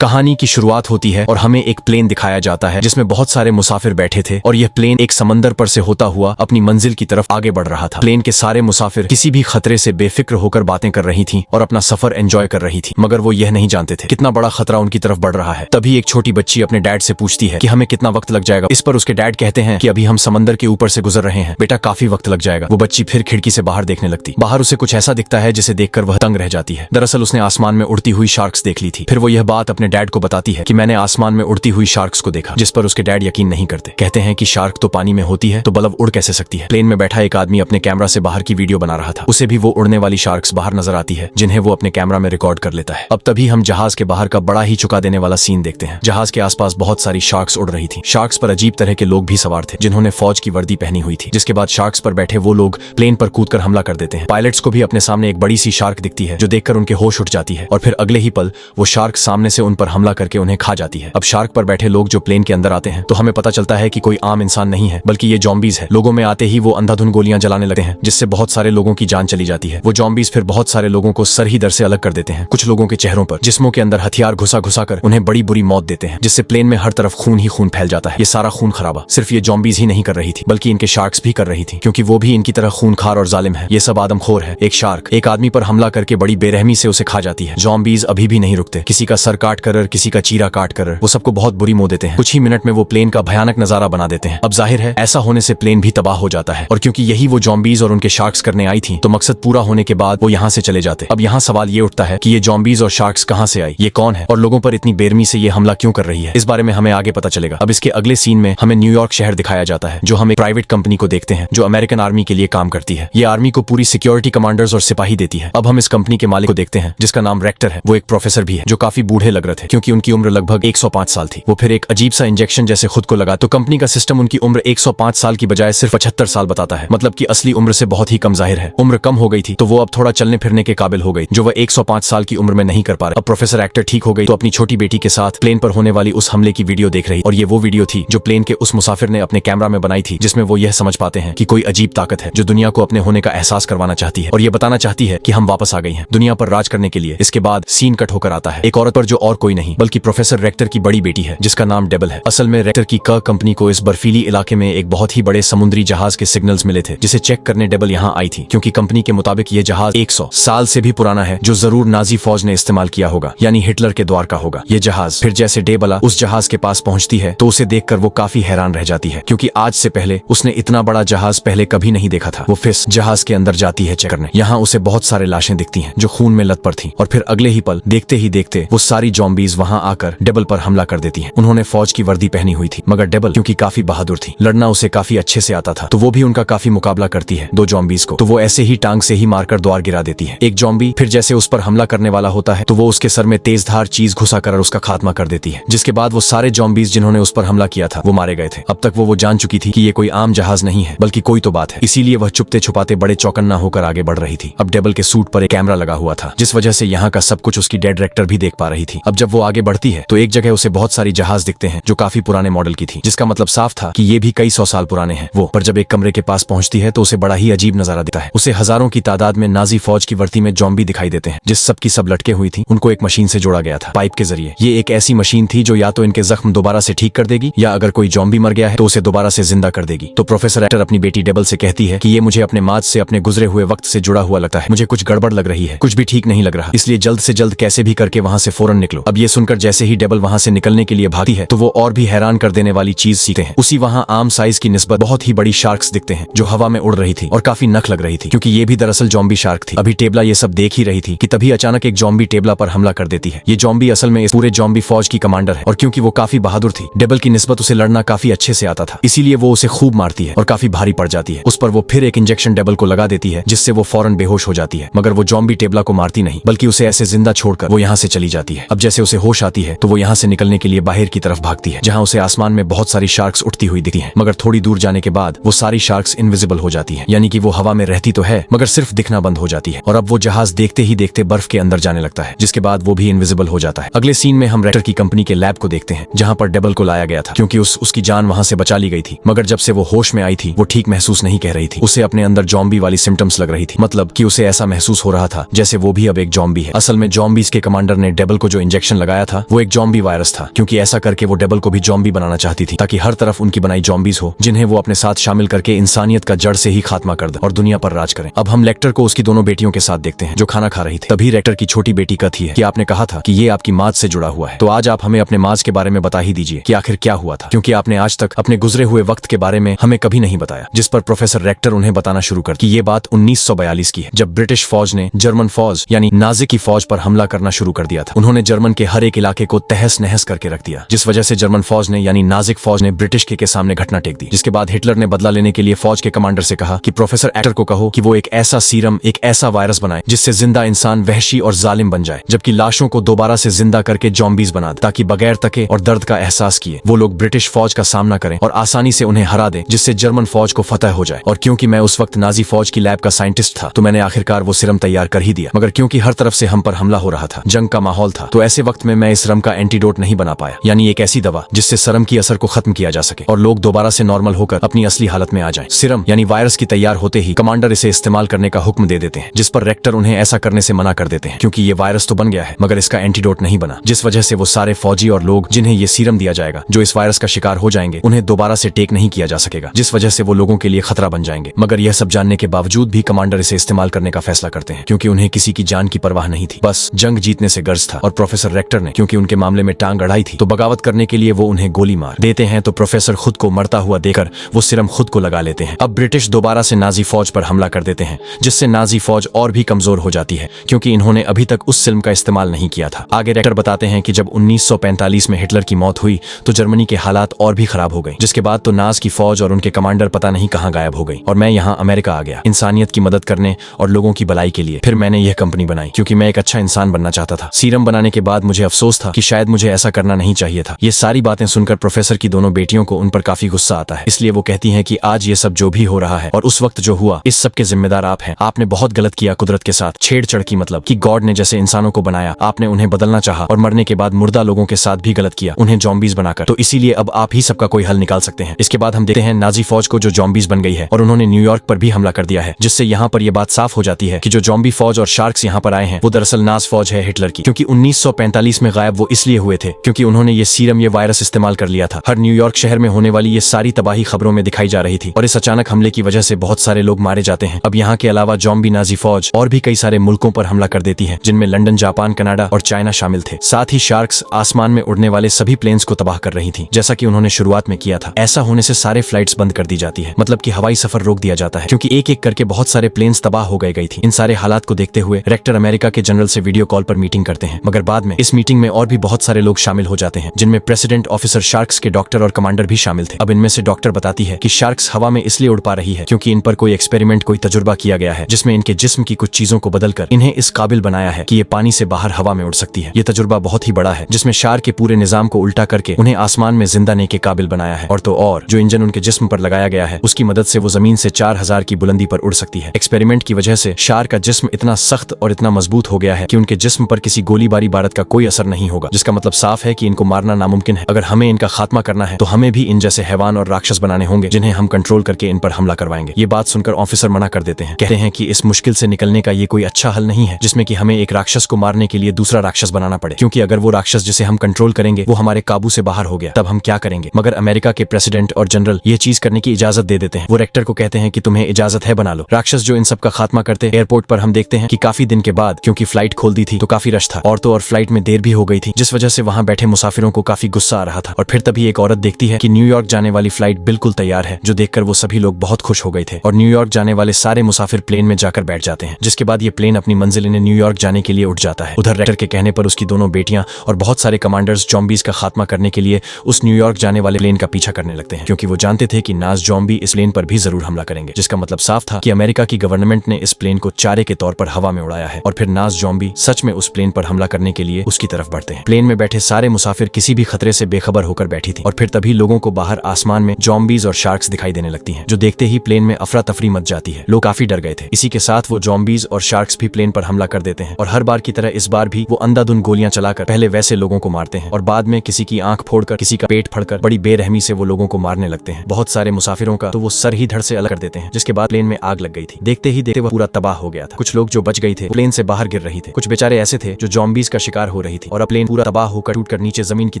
कहानी की शुरुआत होती है और हमें एक प्लेन दिखाया जाता है जिसमें बहुत सारे मुसाफिर बैठे थे और यह प्लेन एक समंदर पर से होता हुआ अपनी मंजिल की तरफ आगे बढ़ रहा था। प्लेन के सारे मुसाफिर किसी भी खतरे से बेफिक्र होकर बातें कर रही थीं और अपना सफर एंजॉय कर रही थी, मगर वो यह नहीं जानते थे कितना बड़ा खतरा उनकी तरफ बढ़ रहा है। तभी एक छोटी बच्ची अपने डैड से पूछती है कि हमें कितना वक्त लग जाएगा। इस पर उसके डैड कहते हैं कि अभी हम समंदर के ऊपर से गुजर रहे हैं, बेटा काफी वक्त लग जाएगा। वो बच्ची फिर खिड़की से बाहर देखने लगती। बाहर उसे कुछ ऐसा दिखता है जिसे देखकर वह तंग रह जाती है। दरअसल उसने आसमान में उड़ती हुई शार्क्स देख ली थी। फिर वो यह बात अपने डैड को बताती है कि मैंने आसमान में उड़ती हुई शार्क्स को देखा, जिस पर उसके डैड यकीन नहीं करते। कहते हैं कि शार्क तो पानी में होती है तो बल्ब उड़ कैसे सकती है। प्लेन में बैठा एक आदमी अपने कैमरा से बाहर की वीडियो बना रहा था। उसे भी वो उड़ने वाली शार्क्स बाहर नजर आती है जिन्हें वो अपने कैमरा में रिकॉर्ड कर लेता है। अब तभी हम जहाज के बाहर का बड़ा ही चुका देने वाला सीन देखते हैं। जहाज के आसपास बहुत सारी शार्क्स उड़ रही थी। शार्क्स पर अजीब तरह के लोग भी सवार थे जिन्होंने फौज की वर्दी पहनी हुई थी। जिसके बाद शार्क्स पर बैठे वो लोग प्लेन पर कूदकर हमला कर देते हैं। पायलट्स को भी अपने सामने एक बड़ी सी शार्क दिखती है जो देखकर उनके होश उठ जाती है और फिर अगले ही पल वो शार्क सामने से उन पर हमला करके उन्हें खा जाती है। अब शार्क पर बैठे लोग जो प्लेन के अंदर आते हैं तो हमें पता चलता है कि कोई आम इंसान नहीं है बल्कि ये जॉम्बीज है। लोगों में आते ही वो अंधाधुंध गोलियां जलाने लगते हैं जिससे बहुत सारे लोगों की जान चली जाती है। वो जॉम्बीज फिर बहुत सारे लोगों को सर ही दर से अलग कर देते हैं। कुछ लोगों के चेहरों पर जिस्मों के अंदर हथियार घुसा घुसा कर उन्हें बड़ी बुरी मौत देते हैं, जिससे प्लेन में हर तरफ खून ही खून फैल जाता है। ये सारा खून खराबा सिर्फ ये जॉम्बीज ही नहीं कर रही थी बल्कि इनके शार्क्स भी कर रही थी, क्योंकि वो भी इनकी तरह खूनखार और जालिम है। ये सब आदमखोर है। एक शार्क एक आदमी पर हमला करके बड़ी बेरहमी से उसे खा जाती है। जॉम्बीज अभी भी नहीं रुकते, किसी का सर काट कर, किसी का चीरा काट कर वो सबको बहुत बुरी मौत देते हैं। कुछ ही मिनट में वो प्लेन का भयानक नजारा बना देते हैं। अब जाहिर है ऐसा होने से प्लेन भी तबाह हो जाता है, और क्योंकि यही वो जॉम्बीज और उनके शार्क्स करने आई थी तो मकसद पूरा होने के बाद वो यहाँ से चले जाते। अब यहाँ सवाल ये उठता है कि ये जॉम्बीज और शार्क्स कहाँ से आई, ये कौन है और लोगों पर इतनी बेरहमी से ये हमला क्यों कर रही है। इस बारे में हमें आगे पता चलेगा। अब इसके अगले सीन में हमें न्यूयॉर्क शहर दिखाया जाता है, जो हम एक प्राइवेट कंपनी को देखते हैं जो अमेरिकन आर्मी के लिए काम करती है। ये आर्मी को पूरी सिक्योरिटी कमांडर्स और सिपाही देती है। अब हम इस कंपनी के मालिक को देखते हैं जिसका नाम रेक्टर है। वो एक प्रोफेसर भी है जो काफी बूढ़े लग रहे थे क्योंकि उनकी उम्र लगभग 105 साल थी। वो फिर एक अजीब सा इंजेक्शन जैसे खुद को लगा तो कंपनी का सिस्टम उनकी उम्र 105 साल की बजाय सिर्फ 75 साल बताता है, मतलब कि असली उम्र से बहुत ही कम जाहिर है। उम्र कम हो गई थी तो वो अब थोड़ा चलने फिरने के काबिल हो गई, जो वह 105 साल की उम्र में नहीं कर पा रहे। अब प्रोफेसर एक्टर ठीक हो गई तो अपनी छोटी बेटी के साथ प्लेन पर होने वाली उस हमले की वीडियो देख रही, और ये वो वीडियो थी जो प्लेन के उस मुसाफिर ने अपने कैमरा में बनाई थी, जिसमें वो यह समझ पाते हैं कि कोई अजीब ताकत है जो दुनिया को अपने होने का एहसास करवाना चाहती है और ये बताना चाहती है कि हम वापस आ गई हैं दुनिया पर राज करने के लिए। इसके बाद सीन कट होकर आता है एक औरत पर जो और कोई नहीं बल्कि प्रोफेसर रेक्टर की बड़ी बेटी है जिसका नाम डेबल है। असल में रेक्टर की कंपनी को इस बर्फीली इलाके में एक बहुत ही बड़े समुद्री जहाज के सिग्नल्स मिले थे जिसे चेक करने डेबल यहाँ आई थी, क्योंकि कंपनी के मुताबिक ये जहाज 100 साल से भी पुराना है जो जरूर नाजी फौज ने इस्तेमाल किया होगा, यानी हिटलर के द्वार का होगा ये जहाज। फिर जैसे डेबला उस जहाज के पास पहुंचती है तो उसे देखकर वो काफी हैरान रह जाती है, क्योंकि आज से पहले उसने इतना बड़ा जहाज पहले कभी नहीं देखा था। वो फिर जहाज के अंदर जाती है चेक करने। यहाँ उसे बहुत सारे लाशें दिखती हैं जो खून में लथपथ थी, और फिर अगले ही पल देखते ही देखते वो सारी जॉम्बीज वहाँ आकर डेबल पर हमला कर देती हैं। उन्होंने फौज की वर्दी पहनी हुई थी, मगर डेबल क्योंकि काफी बहादुर थी, लड़ना उसे काफी अच्छे से आता था, तो वो भी उनका काफी मुकाबला करती है दो जॉम्बीज को। तो वो ऐसे ही टांग से ही मारकर द्वार गिरा देती है। एक जॉम्बी फिर जैसे उस पर हमला करने वाला होता है तो वो उसके सर में तेजधार चीज घुसा कर उसका खात्मा कर देती है, जिसके बाद वो सारे जॉम्बीज जिन्होंने उस पर हमला किया था वो मारे गए थे। अब तक वो जान चुकी थी कि ये कोई आम जहाज नहीं है बल्कि कोई तो बात है, इसीलिए वह चुपते छुपाते बड़े चौकन्ना होकर आगे बढ़ रही थी। अब डेबल के सूट पर एक कैमरा लगा हुआ था जिस वजह से यहाँ का सब कुछ उसकी डेड रेक्टर भी देख पा रही थी। अब जब वो आगे बढ़ती है तो एक जगह उसे बहुत सारी जहाज दिखते हैं जो काफी पुराने मॉडल की थी, जिसका मतलब साफ था कि ये भी कई 100 साल पुराने हैं। वो पर जब एक कमरे के पास पहुंचती है तो उसे बड़ा ही अजीब नजारा दिखता है। उसे हजारों की तादाद में नाजी फौज की वर्दी में जॉम्बी दिखाई देते हैं, जिस सब की सब लटके हुई थी उनको एक मशीन से जोड़ा गया था पाइप के जरिए। ये एक ऐसी मशीन थी जो या तो इनके जख्म दोबारा से ठीक कर देगी या अगर कोई जॉम्बी मर गया है तो उसे दोबारा से जिंदा कर देगी। तो प्रोफेसर एक्टर अपनी बेटी डेबल से कहती है कि ये मुझे अपने माज से अपने गुजरे हुए वक्त से जुड़ा हुआ लगता है, मुझे कुछ गड़बड़ लग रही है, कुछ भी ठीक नहीं लग रहा, इसलिए जल्द से जल्द कैसे भी करके वहाँ से फौरन निकलो। अब ये सुनकर जैसे ही डेबल वहाँ से निकलने के लिए भागती है तो वो और भी हैरान कर देने वाली चीज सीखते हैं। उसी वहाँ आम साइज की निस्बत बहुत ही बड़ी शार्क्स दिखते हैं जो हवा में उड़ रही थी और काफी नख लग रही थी, क्योंकि ये भी दरअसल जॉम्बी शार्क थी। अभी टेबला ये सब देख ही रही थी कि तभी अचानक एक जॉम्बी टेबला पर हमला कर देती है। ये जॉम्बी असल में इस पूरे जॉम्बी फौज की कमांडर है, और क्योंकि वो काफी बहादुर थी डेबल की निस्बत उसे लड़ना काफी अच्छे से आता था, इसीलिए वो उसे खूब मारती है और काफी भारी पड़ जाती है। उस पर वो फिर एक इंजेक्शन डेबल को लगा देती है जिससे वो फौरन बेहोश हो जाती है, मगर वो जॉम्बी टेबला को मारती नहीं बल्कि उसे ऐसे जिंदा छोड़कर वो यहाँ से चली जाती है। अब जैसे उसे होश आती है तो वो यहाँ से निकलने के लिए बाहर की तरफ भागती है, जहाँ उसे आसमान में बहुत सारी शार्क्स उठती हुई दिखती है, मगर थोड़ी दूर जाने के बाद वो सारी शार्क्स इनविजिबल हो जाती है, यानी कि वो हवा में रहती तो है मगर सिर्फ दिखना बंद हो जाती है। और अब वो जहाज देखते ही देखते बर्फ के अंदर जाने लगता है, जिसके बाद वो भी इनविजिबल हो जाता है। अगले सीन में हम रेक्टर की कंपनी के लैब को देखते हैं जहाँ पर डेबल को लाया गया था, क्योंकि उसकी जान वहाँ से बचा ली गई थी, मगर जब से वो होश में आई थी वो ठीक महसूस नहीं कह रही थी। उसे अपने अंदर जॉम्बी वाली सिम्टम्स लग रही थी, मतलब कि उसे ऐसा महसूस हो रहा था जैसे वो भी अब एक जॉम्बी है। असल में जॉम्बीज के कमांडर ने डेबल को जो इंजेक्शन इंजेक्शन लगाया था वो एक जॉम्बी वायरस था, क्योंकि ऐसा करके वो डेबल को भी जॉम्बी बनाना चाहती थी ताकि हर तरफ उनकी बनाई जॉम्बीज हो जिन्हें वो अपने साथ शामिल करके इंसानियत का जड़ से ही खात्मा कर दे और दुनिया पर राज करें। अब हम लेक्टर को उसकी दोनों बेटियों के साथ देखते हैं जो खाना खा रही थी। तभी रेक्टर की छोटी बेटी कहती है कि आपने कहा था कि ये आपकी माज से जुड़ा हुआ है, तो आज आप हमें अपने माज के बारे में बता ही दीजिए कि आखिर क्या हुआ था, क्योंकि आपने आज तक अपने गुजरे हुए वक्त के बारे में हमें कभी नहीं बताया। जिस पर प्रोफेसर रेक्टर उन्हें बताना शुरू कर कि ये बात 1942 की है, जब ब्रिटिश फौज ने जर्मन फौज यानी नाजी की फौज पर हमला करना शुरू कर दिया था। उन्होंने जर्मन के हर एक इलाके को तहस नहस करके रख दिया, जिस वजह से जर्मन फौज ने यानी नाजिक फौज ने ब्रिटिश के सामने घटना टेक दी। जिसके बाद हिटलर ने बदला लेने के लिए फौज के कमांडर से कहा कि प्रोफेसर एक्टर को कहो कि वो एक ऐसा सीरम, एक ऐसा वायरस बनाए जिससे जिंदा इंसान वहशी और जालिम बन जाए, जबकि लाशों को दोबारा से जिंदा करके जॉम्बीज बना दे, ताकि बगैर तके और दर्द का एहसास किए वो लोग ब्रिटिश फौज का सामना करें और आसानी से उन्हें हरा दें, जिससे जर्मन फौज को फतह हो जाए। और क्योंकि मैं उस वक्त नाजी फौज की लैब का साइंटिस्ट था तो मैंने आखिरकार वो सिरम तैयार कर ही दिया, मगर क्योंकि हर तरफ से हम पर हमला हो रहा था, जंग का माहौल था, तो ऐसे वक्त में मैं इस सिरम का एंटीडोट नहीं बना पाया, यानी एक ऐसी दवा जिससे सिरम की असर को खत्म किया जा सके और लोग दोबारा से नॉर्मल होकर अपनी असली हालत में आ जाएं। सिरम यानी वायरस की तैयार होते ही कमांडर इसे इस्तेमाल करने का हुक्म दे देते हैं, जिस पर रेक्टर उन्हें ऐसा करने से मना कर देते हैं, क्योंकि ये वायरस तो बन गया है मगर इसका एंटीडोट नहीं बना, जिस वजह से वो सारे फौजी और लोग जिन्हें ये सीरम दिया जाएगा जो इस वायरस का शिकार हो जाएंगे उन्हें दोबारा से टेक नहीं किया जा सकेगा, जिस वजह से वो लोगों के लिए खतरा बन जाएंगे। मगर यह सब जानने के बावजूद भी कमांडर इसे इस्तेमाल करने का फैसला करते हैं, क्योंकि उन्हें किसी की जान की परवाह नहीं थी, बस जंग जीतने से गर्ज था। और प्रोफेसर रेक्टर ने क्योंकि उनके मामले में टांग अड़ाई थी तो बगावत करने के लिए वो उन्हें गोली मार देते हैं, तो प्रोफेसर खुद को मरता हुआ देकर वो सिरम खुद को लगा लेते हैं। अब ब्रिटिश दोबारा से नाजी फौज पर हमला कर देते हैं, जिससे नाजी फौज और भी कमजोर हो जाती है, क्योंकि इन्होंने अभी तक उस सिरम का इस्तेमाल नहीं किया था। आगे रेक्टर बताते हैं कि जब 1945 में हिटलर की मौत हुई तो जर्मनी के हालात और भी खराब हो गए, जिसके बाद तो नाज की फौज और उनके कमांडर पता नहीं कहां गायब हो गई और मैं यहाँ अमेरिका आ गया इंसानियत की मदद करने और लोगों की भलाई के लिए। फिर मैंने यह कंपनी बनाई क्योंकि मैं एक अच्छा इंसान बनना चाहता था। सीरम बनाने के बाद मुझे अफसोस था कि शायद मुझे ऐसा करना नहीं चाहिए था। ये सारी बातें सुनकर प्रोफेसर की दोनों बेटियों को उन पर काफी गुस्सा आता है, इसलिए वो कहती हैं कि आज ये सब जो भी हो रहा है और उस वक्त जो हुआ, इस सब के जिम्मेदार आप हैं। आपने बहुत गलत किया कुदरत के साथ छेड़छाड़ की, मतलब कि गॉड ने जैसे इंसानों को बनाया आपने उन्हें बदलना चाहा और मरने के बाद मुर्दा लोगों के साथ भी गलत किया, उन्हें जॉम्बीज बनाकर, तो इसीलिए अब आप ही सबका कोई हल निकाल सकते हैं। इसके बाद हम देखते हैं नाजी फौज को जो जॉम्बीज बन गई है और उन्होंने न्यूयॉर्क पर भी हमला कर दिया है, जिससे यहाँ पर यह बात साफ हो जाती है कि जो जॉम्बी फौज और शार्क्स यहाँ पर आए हैं वो दरअसल नाज फौज है हिटलर की, क्योंकि 1945 में गायब वो इसलिए हुए थे क्योंकि उन्होंने ये सीरम, ये वायरस इस्तेमाल कर लिया था। हर न्यूयॉर्क शहर में होने वाली ये सारी तबाही खबरों में दिखाई जा रही थी और इस अचानक हमले की वजह से बहुत सारे लोग मारे जाते हैं। अब यहाँ के अलावा जॉम्बी नाजी फौज और भी कई सारे मुल्कों पर हमला कर देती है, जिनमें लंदन, जापान, कनाडा और चाइना शामिल थे। साथ ही शार्क्स आसमान में उड़ने वाले सभी प्लेन्स को तबाह कर रही थी, जैसा कि उन्होंने शुरुआत में किया था। ऐसा होने से सारे फ्लाइट्स बंद कर दी जाती है, मतलब कि हवाई सफर रोक दिया जाता है, क्योंकि एक एक करके बहुत सारे प्लेन्स तबाह हो गई थी। इन सारे हालात को देखते हुए रेक्टर अमेरिका के जनरल से वीडियो कॉल पर मीटिंग करते हैं, मगर बाद में इस मीटिंग में और भी बहुत सारे लोग शामिल हो जाते हैं, जिनमें प्रेसिडेंट, ऑफिसर, शार्क्स के डॉक्टर और कमांडर भी शामिल थे। अब इनमें से डॉक्टर बताती है कि शार्क्स हवा में इसलिए उड़ पा रही है क्योंकि इन पर कोई एक्सपेरिमेंट, कोई तजुर्बा किया गया है जिसमें इनके जिस्म की कुछ चीजों को बदलकर इन्हें इस काबिल बनाया है कि ये पानी से बाहर हवा में उड़ सकती है। ये तजुर्बा बहुत ही बड़ा है, जिसमें शार्क के पूरे निजाम को उल्टा करके उन्हें आसमान में जिंदा ने के काबिल बनाया है। और तो और जो इंजन उनके जिस्म पर लगाया गया है उसकी मदद से वो जमीन से 4000 की बुलंदी पर उड़ सकती है। एक्सपेरिमेंट की वजह से शार्क का जिस्म इतना सख्त और इतना मजबूत हो गया है कि उनके जिस्म पर किसी गोलीबारी बारूद का कोई असर नहीं होगा, जिसका मतलब साफ है कि इनको मारना नामुमकिन है। अगर हमें इनका खात्मा करना है तो हमें भी इन जैसे हैवान और राक्षस बनाने होंगे जिन्हें हम कंट्रोल करके इन पर हमला करवाएंगे। ये बात सुनकर ऑफिसर मना कर देते हैं, कहते हैं कि इस मुश्किल से निकलने का ये कोई अच्छा हल नहीं है जिसमें कि हमें एक राक्षस को मारने के लिए दूसरा राक्षस बनाना पड़े, क्योंकि अगर वो राक्षस जिसे हम कंट्रोल करेंगे वो हमारे काबू से बाहर हो गया तब हम क्या करेंगे। मगर अमेरिका के प्रेसिडेंट और जनरल ये चीज करने की इजाजत दे देते हैं। वो रेक्टर को कहते हैं कि तुम्हें इजाजत है, बना लो। राक्षस जो इन सब का खात्मा करते। एयरपोर्ट पर हम देखते हैं कि काफी दिन के बाद, क्योंकि फ्लाइट खोल दी थी तो काफी रश था और तो और फ्लाइट में देर भी हो गई थी, जिस वजह से वहां बैठे मुसाफिरों को काफी गुस्सा आ रहा था। और फिर तभी एक औरत देखती है कि न्यूयॉर्क जाने वाली फ्लाइट बिल्कुल तैयार है, जो देखकर वो सभी लोग बहुत खुश हो गए थे और न्यूयॉर्क जाने वाले सारे मुसाफिर प्लेन में जाकर बैठ जाते हैं। जिसके बाद ये प्लेन अपनी मंजिल इन्हें न्यूयॉर्क जाने के लिए उठ जाता है। उधर रेक्टर के कहने पर उसकी दोनों बेटियां और बहुत सारे कमांडर्स जॉम्बीज का खात्मा करने के लिए उस न्यूयॉर्क जाने वाले प्लेन का पीछा करने लगते हैं, क्योंकि वो जानते थे कि नाज जॉम्बी इस प्लेन पर भी जरूर हमला करेंगे। जिसका मतलब साफ था कि अमेरिका की गवर्नमेंट ने इस प्लेन को चारे के तौर पर हवा में उड़ाया है और फिर नाज जॉम्बी सच में उस प्लेन पर हमला करने के लिए उसकी तरफ बढ़ते हैं। प्लेन में बैठे सारे मुसाफिर किसी भी खतरे से बेखबर होकर बैठी थी और फिर तभी लोगों को बाहर आसमान में जॉम्बीज और शार्क्स दिखाई देने लगती हैं, जो देखते ही प्लेन में अफरा तफरी मच जाती है। लोग काफी डर गए थे। इसी के साथ वो जॉम्बीज और शार्क्स भी प्लेन पर हमला कर देते हैं और हर बार की तरह इस बार भी वो अंधाधुंध गोलियां चलाकर पहले वैसे लोगों को मारते हैं और बाद में किसी की आंख फोड़कर, किसी का पेट फाड़कर बड़ी बेरहमी से वो लोगों को मारने लगते हैं। बहुत सारे मुसाफिरों का तो वो सर ही धड़ से अलग कर देते हैं। जिसके बाद प्लेन में आग लग गई थी। देखते ही देखते वह पूरा तबाह हो गया था। कुछ लोग जो बच गए थे प्लेन से बाहर गिर रही थे। कुछ बेचारे ऐसे थे जो जॉम्बीज का शिकार हो रही थी और अब प्लेन पूरा तबाह होकर टूटकर नीचे जमीन की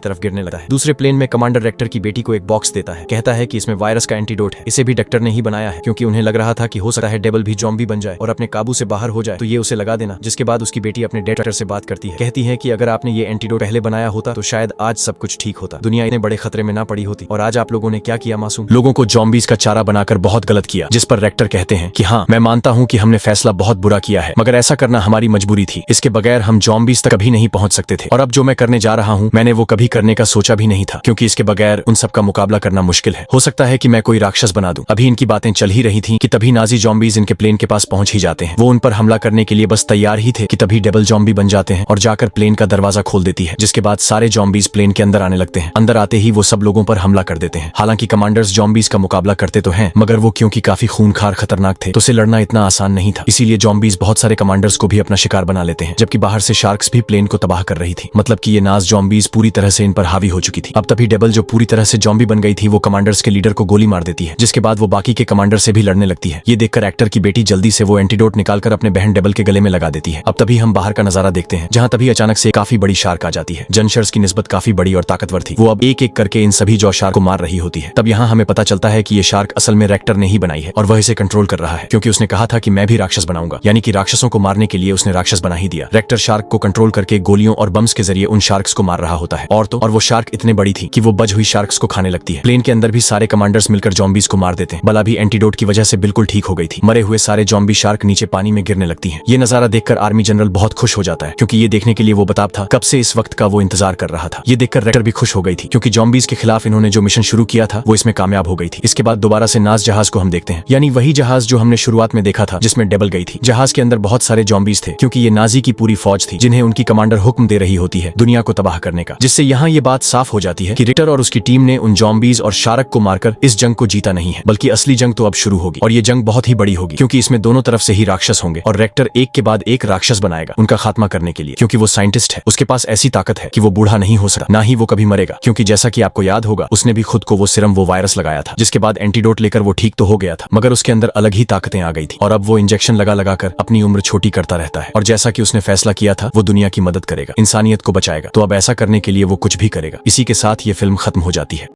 तरफ गिरने लगा है। दूसरे प्लेन में कमांडर रेक्टर की बेटी को एक बॉक्स देता है, कहता है कि इसमें वायरस का एंटीडोट है। इसे भी डॉक्टर ने ही बनाया है क्योंकि उन्हें लग रहा था कि हो सकता है डेबल भी ज़ॉम्बी बन जाए और अपने काबू से बाहर हो जाए, तो ये उसे लगा देना। जिसके बाद उसकी बेटी अपने डॉक्टर से बात करती है, कहती है कि अगर आपने ये एंटीडोट पहले बनाया होता तो शायद आज सब कुछ ठीक होता, दुनिया इतने बड़े खतरे में ना पड़ी होती। और आज आप लोगों ने क्या किया मासूम लोगों को ज़ॉम्बीज का चारा बनाकर बहुत गलत किया। जिस पर रेक्टर कहते हैं कि हाँ, मैं मानता हूँ कि हमने फैसला बहुत बुरा किया है, मगर ऐसा करना हमारी मजबूरी थी। इसके बगैर हम ज़ॉम्बीज तक कभी नहीं पहुंच सकते थे और अब जो मैं करने जा रहा हूँ मैंने वो कभी करने का सोचा भी नहीं था, क्योंकि इसके बगैर उन सब का मुकाबला करना मुश्किल है। हो सकता है कि मैं कोई राक्षस बना दूं। अभी इनकी बातें चल ही रही थी कि तभी नाजी ज़ॉम्बीज इनके प्लेन के पास पहुंच ही जाते हैं। वो उन पर हमला करने के लिए बस तैयार ही थे कि तभी डबल ज़ॉम्बी बन जाते हैं और जाकर प्लेन का दरवाजा खोल देती है, जिसके बाद सारे ज़ॉम्बीज प्लेन के अंदर आने लगते हैं। अंदर आते ही वो सब लोगों पर हमला कर देते हैं। हालांकि कमांडर्स ज़ॉम्बीज का मुकाबला करते तो हैं, मगर वो क्योंकि काफी खूनखार खतरनाक थे तो उसे लड़ना इतना आसान नहीं था। इसीलिए ज़ॉम्बीज बहुत सारे कमांडर्स को भी अपना शिकार बना लेते हैं, जबकि बाहर से शार्क्स भी प्लेन को तबाह कर रही थी। मतलब कि ये नाज ज़ॉम्बीज पूरी तरह से इन पर हावी हो चुकी थी। अब तभी डेबल जो पूरी तरह से ज़ॉम्बी बन गई थी वो कमांडर्स के लीडर को गोली मार देती है, जिसके बाद वो बाकी के कमांडर से भी लड़ने लगती है। ये देखकर एक्टर की बेटी जल्दी से वो एंटीडोट निकालकर अपने बहन डेबल के गले में लगा देती है। अब तभी हम बाहर का नजारा देखते हैं, जहां तभी अचानक से काफी बड़ी शार्क आ जाती है। जनशर्स की निस्बत काफी बड़ी और ताकतवर थी। वो अब एक एक करके इन सभी जौ शार्क को मार रही होती है। तब यहाँ हमें पता चलता है कि ये शार्क असल में रेक्टर ने ही बनाई है और वह इसे कंट्रोल कर रहा है, क्योंकि उसने कहा था कि मैं भी राक्षस बनाऊंगा, यानी कि राक्षसों को मारने के लिए उसने राक्षस बना ही दिया। रेक्टर शार्क को कंट्रोल करके गोलियों और बम्स के जरिए उन शार्क्स को मार रहा होता है। और वो शार्क इतने बड़ी थी कि वो बच हुई शार्क्स को खाने लगती है। प्लेन के अंदर भी सारे कमांडर्स मिलकर ज़ॉम्बीज को मार देते हैं। बला भी एंटीडोट की वजह से बिल्कुल ठीक हो गई थी। मरे हुए सारे ज़ॉम्बी शार्क नीचे पानी में गिरने लगती हैं। ये नजारा देखकर आर्मी जनरल बहुत खुश हो जाता है, क्योंकि ये देखने के लिए वो बताब था कब से इस वक्त का वो इंतजार कर रहा था। ये देखकर रेक्टर भी खुश हो गई थी, क्योंकि ज़ॉम्बीज के खिलाफ इन्होंने जो मिशन शुरू किया था वो इसमें कामयाब हो गई थी। इसके बाद दोबारा से नाज जहाज को हम देखते हैं, यानी वही जहाज जो हमने शुरुआत में देखा था जिसमें डेबल गई थी। जहाज के अंदर बहुत सारे ज़ॉम्बीज थे, क्योंकि ये नाजी की पूरी फौज थी जिन्हें उनकी कमांडर हुक्म दे रही होती है दुनिया को तबाह करने का। जिससे यहाँ ये बात साफ हो जाती है कि रेक्टर और उसकी टीम ने उन ज़ॉम्बीज और शार्क को मारकर इस जंग को जीता नहीं है, बल्कि असली जंग तो अब शुरू होगी। और ये जंग बहुत ही बड़ी होगी, क्योंकि इसमें दोनों तरफ से ही राक्षस होंगे और रेक्टर एक के बाद एक राक्षस बनाएगा उनका खात्मा करने के लिए, क्योंकि वो साइंटिस्ट है। उसके पास ऐसी ताकत है कि वो बूढ़ा नहीं हो सकता, ना ही वो कभी मरेगा, क्योंकि जैसा कि आपको याद होगा उसने भी खुद को वो सिरम वो वायरस लगाया था, जिसके बाद एंटीडोट लेकर वो ठीक तो हो गया था, मगर उसके अंदर अलग ही ताकतें आ गई थी और अब वो इंजेक्शन लगा लगाकर अपनी उम्र छोटी करता रहता है। और जैसा कि उसने फैसला किया था वो दुनिया की मदद करेगा, इंसानियत को बचाएगा, तो अब ऐसा करने के लिए वो कुछ भी करेगा। इसी के साथ ये फिल्म खत्म हो जाती है।